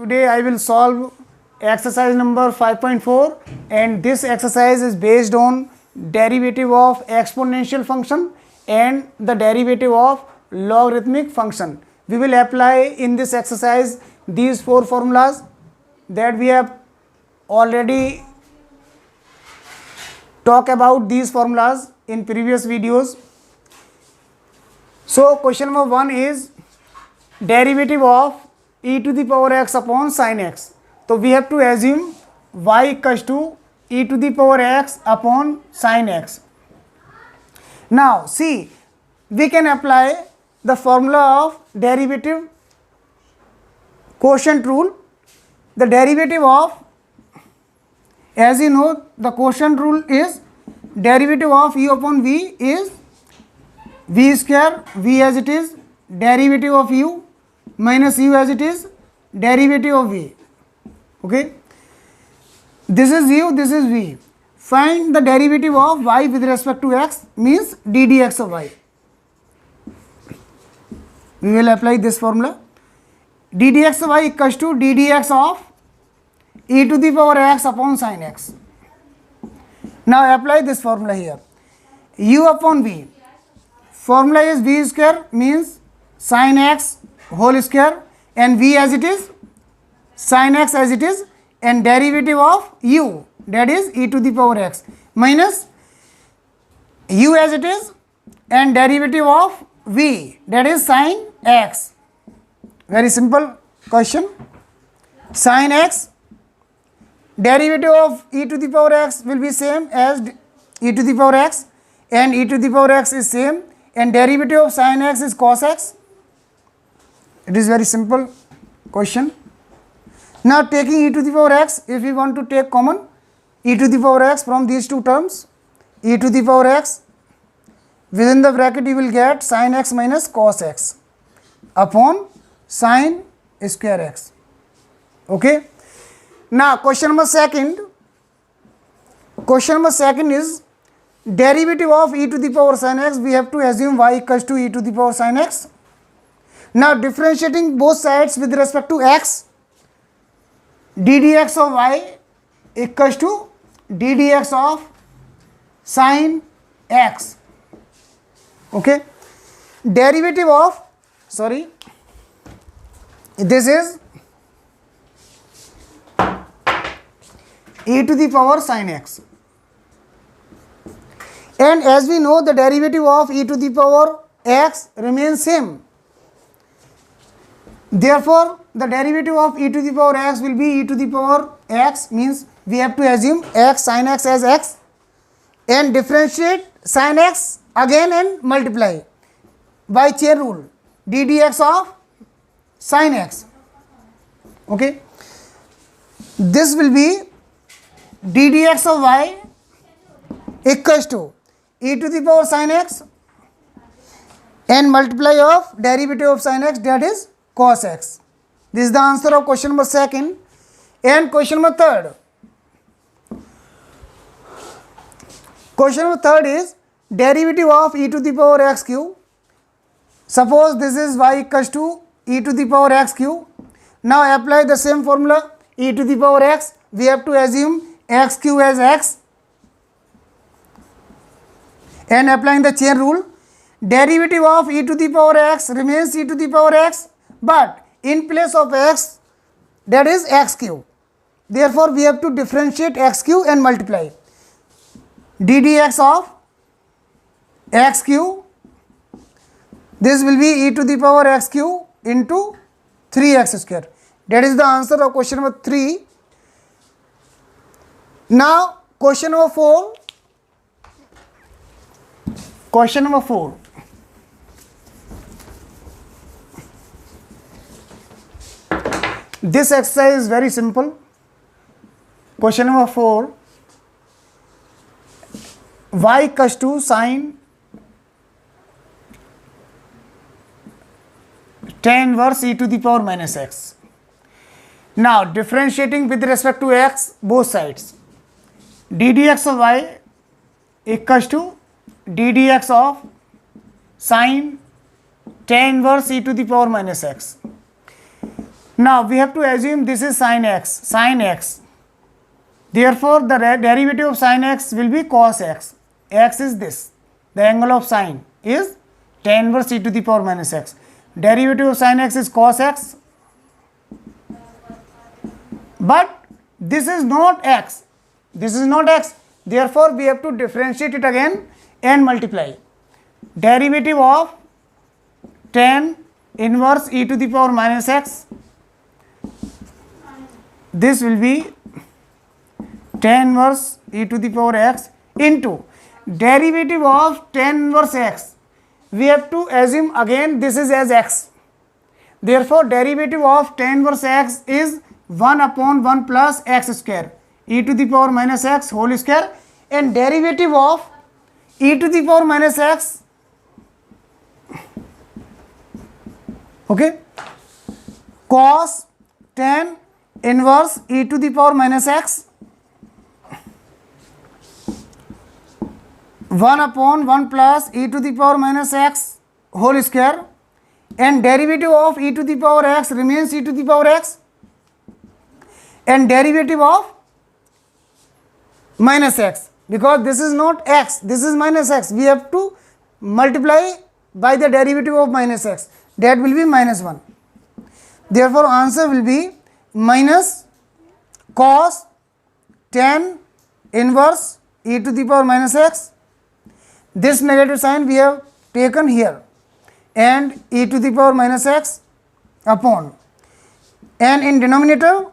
Today I will solve exercise number 5.4 and this exercise is based on derivative of exponential function and the derivative of logarithmic function. We will apply in this exercise these four formulas that we have already talked about these formulas in previous videos. So question number 1 is derivative of e to the power x upon sin x. So we have to assume y equals to e to the power x upon sin x. Now see, we can apply the formula of derivative quotient rule. The derivative of, as you know, the quotient rule is derivative of u upon v is v square, v as it is, derivative of u minus u as it is, derivative of v. Okay, this is u, this is v. Find the derivative of y with respect to x means d dx of y. We will apply this formula. D dx of y equals to d dx of e to the power x upon sin x. Now apply this formula here. U upon v. Formula is v square means sin x whole square and v as it is, sin x as it is, and derivative of u, that is e to the power x, minus u as it is and derivative of v, that is sin x. Very simple question. Sin x, derivative of e to the power x will be same as e to the power x and e to the power x is same and derivative of sin x is cos x. It is very simple question. Now taking e to the power x, if we want to take common e to the power x from these two terms, e to the power x, within the bracket you will get sin x minus cos x upon sin square x. Okay. Now question number second is derivative of e to the power sin x. We have to assume y equals to e to the power sin x. Now differentiating both sides with respect to x, d dx of y equals to d dx of sin x. Okay, derivative of, sorry, this is e to the power sin x, and as we know the derivative of e to the power x remains same. Therefore, the derivative of e to the power x will be e to the power x, means we have to assume x sin x as x and differentiate sin x again and multiply by chain rule d dx of sin x. Okay, this will be d dx of y equals to e to the power sin x and multiply of derivative of sin x, that is cos x. This is the answer of question number second. And question number third. Question number third is derivative of e to the power x cube. Suppose this is y equals to e to the power x cube. Now apply the same formula, e to the power x. We have to assume x cube as x and applying the chain rule, derivative of e to the power x remains e to the power x, but in place of x, that is x cube. Therefore we have to differentiate x cube and multiply d dx of x cube. This will be e to the power x cube into 3x square. That is the answer of question number 3. Now question number 4. Question number 4. This exercise is very simple. Question number 4. Y equals to sin tan inverse e to the power minus x. Now differentiating with respect to x both sides, d dx of y equals to d dx of sin tan inverse e to the power minus x. Now we have to assume this is sin x. Therefore the derivative of sin x will be cos x. X is this. The angle of sine is tan inverse e to the power minus x. Derivative of sin x is cos x. But this is not x. This is not x. Therefore we have to differentiate it again and multiply. Derivative of tan inverse e to the power minus x, this will be tan inverse e to the power x into derivative of tan inverse x. We have to assume again this is as x. Therefore derivative of tan inverse x is 1 upon 1 plus x square e to the power minus x whole square, and derivative of e to the power minus x, okay, cos tan inverse e to the power minus x 1 upon 1 plus e to the power minus x whole square, and derivative of e to the power x remains e to the power x, and derivative of minus x, because this is not x, this is minus x, we have to multiply by the derivative of minus x, that will be minus 1. Therefore answer will be minus cos tan inverse e to the power minus x, this negative sign we have taken here, and e to the power minus x upon, and in denominator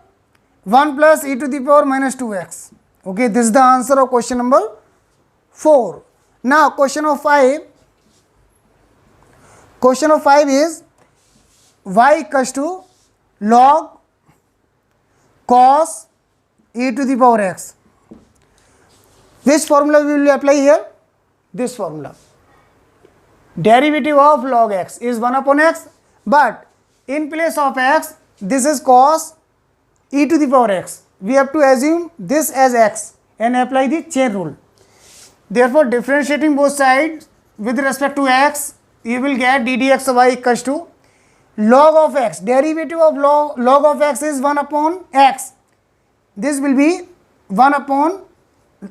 1 plus e to the power minus 2x. Okay, this is the answer of question number 4. Now question of 5. Question of 5 is y equals to log cos e to the power x. Which formula we will apply here? This formula. Derivative of log x is 1 upon x, but in place of x, this is cos e to the power x. We have to assume this as x and apply the chain rule. Therefore differentiating both sides with respect to x, you will get d dx of y equals to log of x. Derivative of log of x is 1 upon x. This will be 1 upon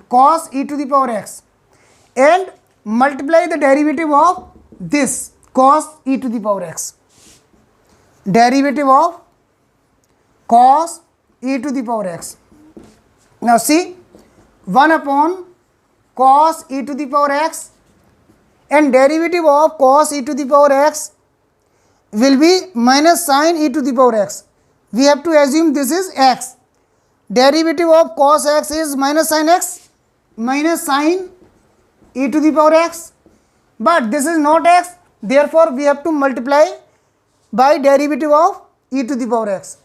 cos e to the power x, and multiply the derivative of this cos e to the power x. Derivative of cos e to the power x. Now see, 1 upon cos e to the power x, and derivative of cos e to the power x will be minus sin e to the power x. We have to assume this is x. Derivative of cos x is minus sin x, minus sin e to the power x, but this is not x, therefore we have to multiply by derivative of e to the power x.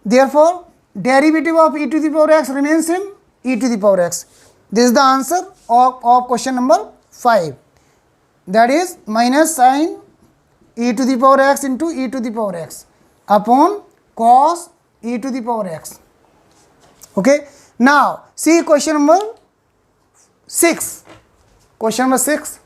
Therefore derivative of e to the power x remains in e to the power x. This is the answer of question number 5, that is minus sin e to the power x into e to the power x upon cos e to the power x. Okay. Now see question number 6. Question number 6.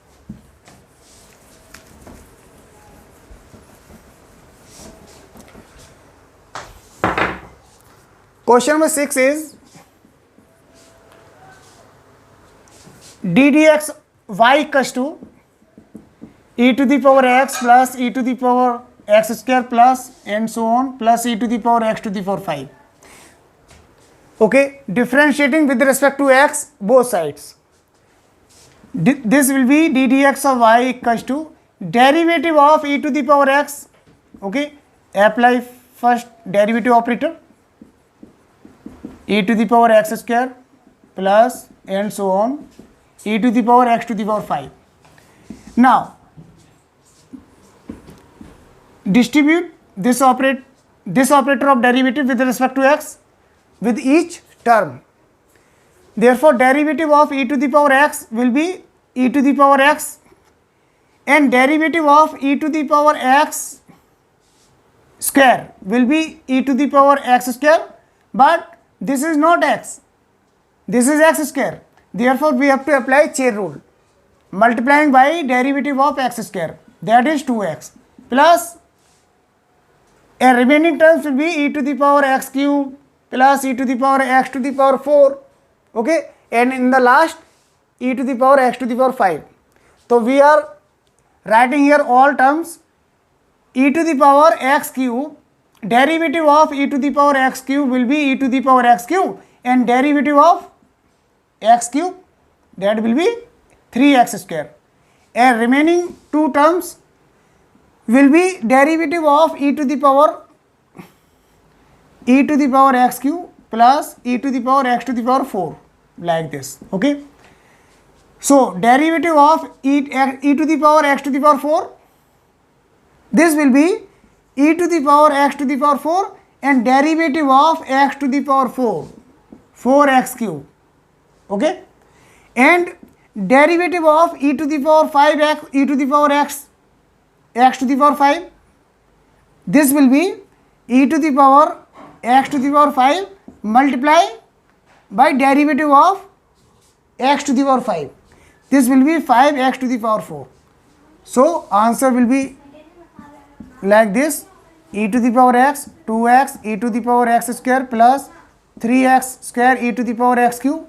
Question number 6 is d dx y equals to e to the power x plus e to the power x square plus and so on plus e to the power x to the power 5. Okay, differentiating with respect to x both sides. This will be d dx of y equals to derivative of e to the power x. Okay, apply first derivative operator, e to the power x square plus and so on e to the power x to the power 5. Now distribute this operator of derivative with respect to x with each term. Therefore derivative of e to the power x will be e to the power x, and derivative of e to the power x square will be e to the power x square, but this is not x, this is x square. Therefore we have to apply chain rule, multiplying by derivative of x square, that is 2x plus and remaining terms will be e to the power x cube plus e to the power x to the power 4, okay, and in the last e to the power x to the power 5. So we are writing here all terms. E to the power x cube, derivative of e to the power x cube will be e to the power x cube, and derivative of x cube, that will be 3x square, and remaining two terms will be derivative of e to the power x cube plus e to the power x to the power 4, like this, okay. So derivative of e to the power x to the power 4, this will be e to the power x to the power 4, and derivative of x to the power 4, 4x cube, okay, and derivative of e to the power 5x, e to the power x to the power 5, this will be e to the power x to the power 5 multiply by derivative of x to the power 5, this will be 5x to the power 4. So answer will be like this: e to the power x 2x e to the power x square plus 3x square e to the power x cube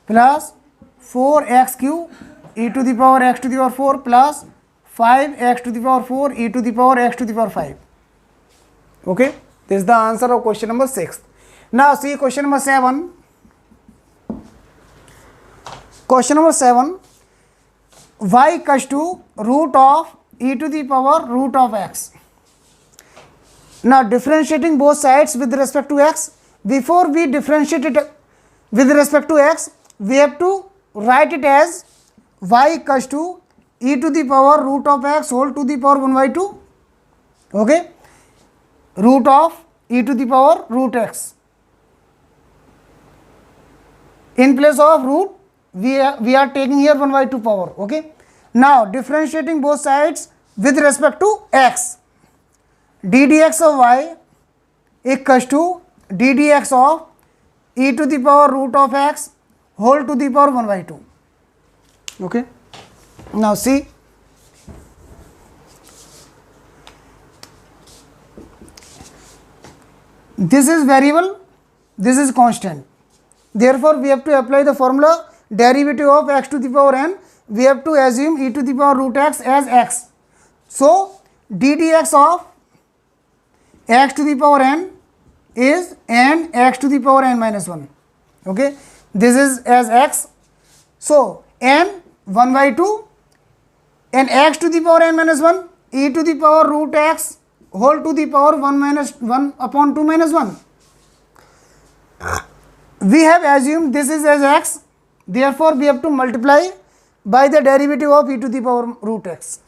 plus 4x cube e to the power x to the power 4 plus 5x to the power 4 e to the power x to the power 5. Okay, this is the answer of question number 6. Now see question number 7. Question number 7, y equals to root of e to the power root of x. Now differentiating both sides with respect to x. Before we differentiate it with respect to x, we have to write it as y equals to e to the power root of x whole to the power 1 by 2, okay, root of e to the power root x. In place of root, we are taking here 1 by 2 power, okay. Now differentiating both sides with respect to x, d dx of y equals to d dx of e to the power root of x whole to the power 1 by 2, okay. Now see, this is variable, this is constant, therefore we have to apply the formula derivative of x to the power n. We have to assume e to the power root x as x. So d dx of x to the power n is n x to the power n minus 1, okay. This is as x. So n 1 by 2 and x to the power n minus 1 e to the power root x whole to the power 1 minus 1 upon 2 minus 1. We have assumed this is as x, therefore we have to multiply by the derivative of e to the power root x.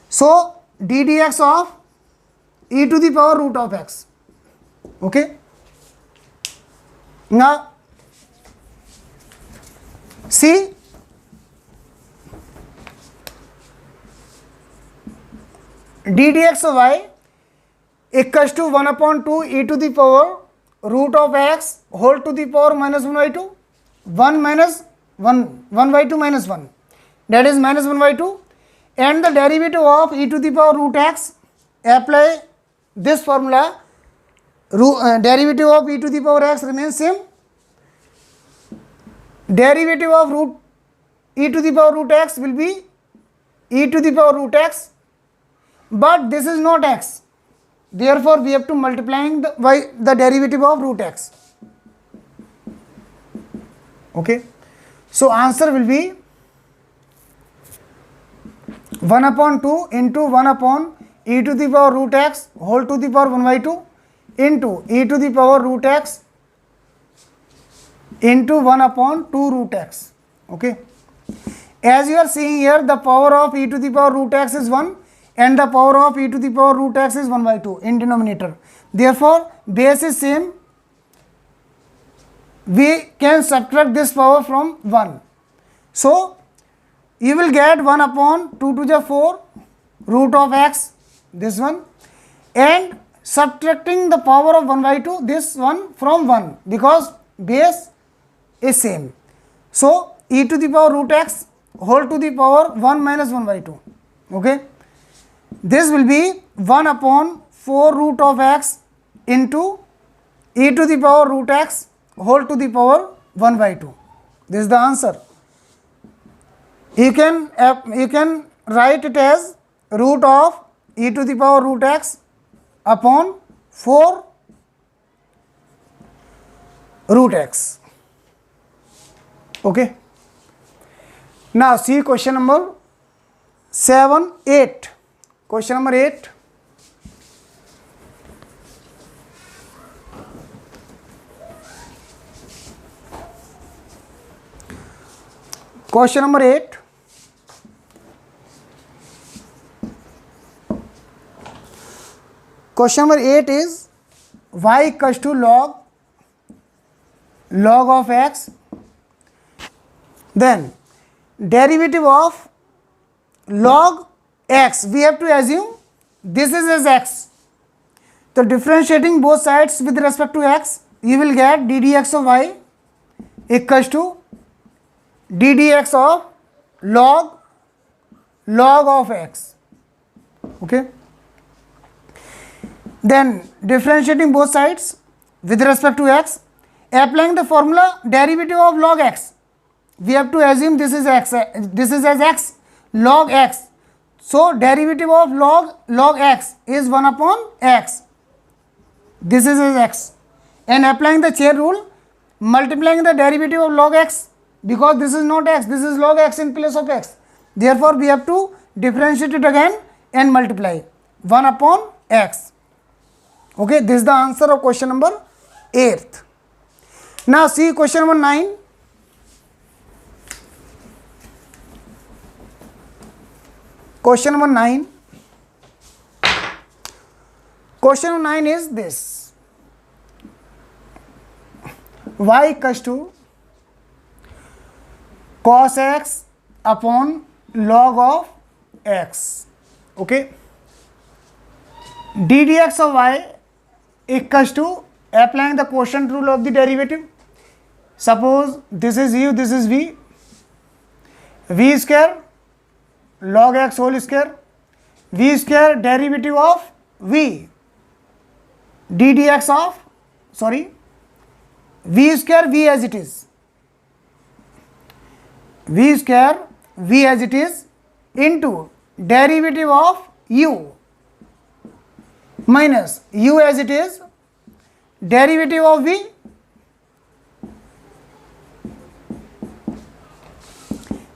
So d dx of e to the power root of x, okay. Now see, d dx of y equals to 1 upon 2 e to the power root of x whole to the power minus 1 by 2, 1 minus 1 by 2 minus 1, that is minus 1 by 2, and the derivative of e to the power root x, apply this formula, derivative of e to the power x remains same, derivative of root e to the power root x will be e to the power root x, but this is not x, therefore we have to multiplying the derivative of root x, okay. So answer will be 1 upon 2 into 1 upon e to the power root x whole to the power 1 by 2 into e to the power root x into 1 upon 2 root x, okay. As you are seeing here, the power of e to the power root x is 1 and the power of e to the power root x is 1 by 2 in denominator, therefore base is same, we can subtract this power from 1. So you will get 1 upon 2 to the 4 root of x, this one, and subtracting the power of 1 by 2, this one from 1, because base is same. So e to the power root x whole to the power 1 minus 1 by 2, okay. This will be 1 upon 4 root of x into e to the power root x whole to the power 1 by 2. This is the answer. You can write it as root of e to the power root x upon 4 root x. Okay. Now see question number 7, 8. Question number 8. Question number 8. Question number 8 is y equals to log of x. Then derivative of log x, we have to assume this is as x. So differentiating both sides with respect to x, you will get d dx of y equals to d dx of log of x. Okay. Then differentiating both sides with respect to x, applying the formula derivative of log x, we have to assume this is x, this is as x log x. So derivative of log x is 1 upon x. This is as x. And applying the chain rule, multiplying the derivative of log x, because this is not x, this is log x in place of x. Therefore we have to differentiate it again and multiply 1 upon x. Okay, this is the answer of question number 8. Now see question number 9. Question number 9. Question number 9 is this: y equals to cos x upon log of x. Okay. d dx of y equals to, applying the quotient rule of the derivative. Suppose this is u, this is v. v square log x whole square, v square derivative of v, d dx of, v square v as it is, v square v as it is into derivative of u minus u as it is, derivative of v,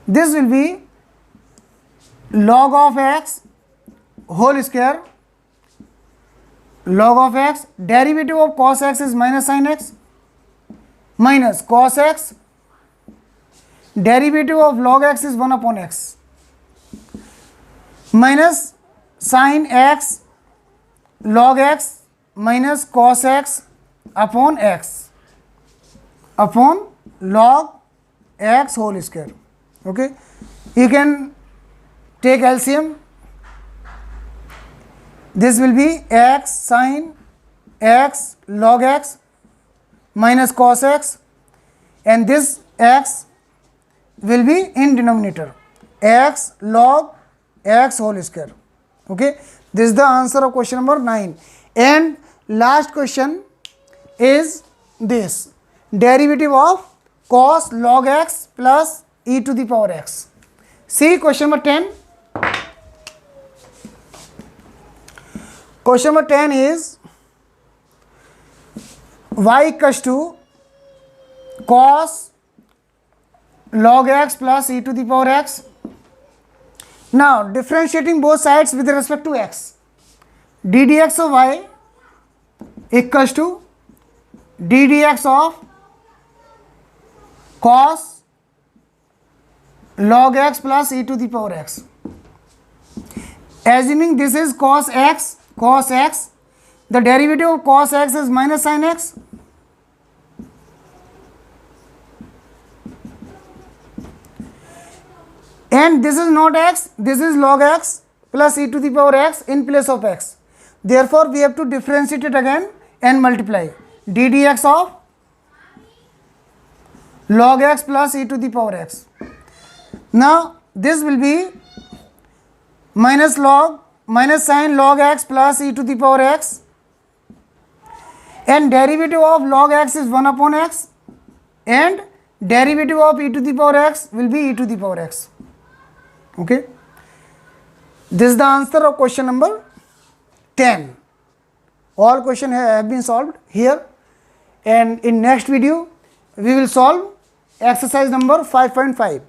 this will be log of x whole square, log of x, derivative of cos x is minus sin x, minus cos x, derivative of log x is 1 upon x, minus sin x log x minus cos x upon x upon log x whole square. Okay, you can take LCM. This will be x sin x log x minus cos x, and this x will be in denominator, x log x whole square. Okay, this is the answer of question number 9. And last question is this: derivative of cos log x plus e to the power x. See question number 10. Question number 10 is y equals to cos log x plus e to the power x. Now differentiating both sides with respect to x, d dx of y equals to d dx of cos log x plus e to the power x. Assuming this is cos x, the derivative of cos x is minus sin x. And this is not x, this is log x plus e to the power x in place of x. Therefore, we have to differentiate it again and multiply d dx of log x plus e to the power x. Now, this will be minus log minus sin log x plus e to the power x, and derivative of log x is 1 upon x, and derivative of e to the power x will be e to the power x. Okay, this is the answer of question number 10. All questions have been solved here, and in next video we will solve exercise number 5.5.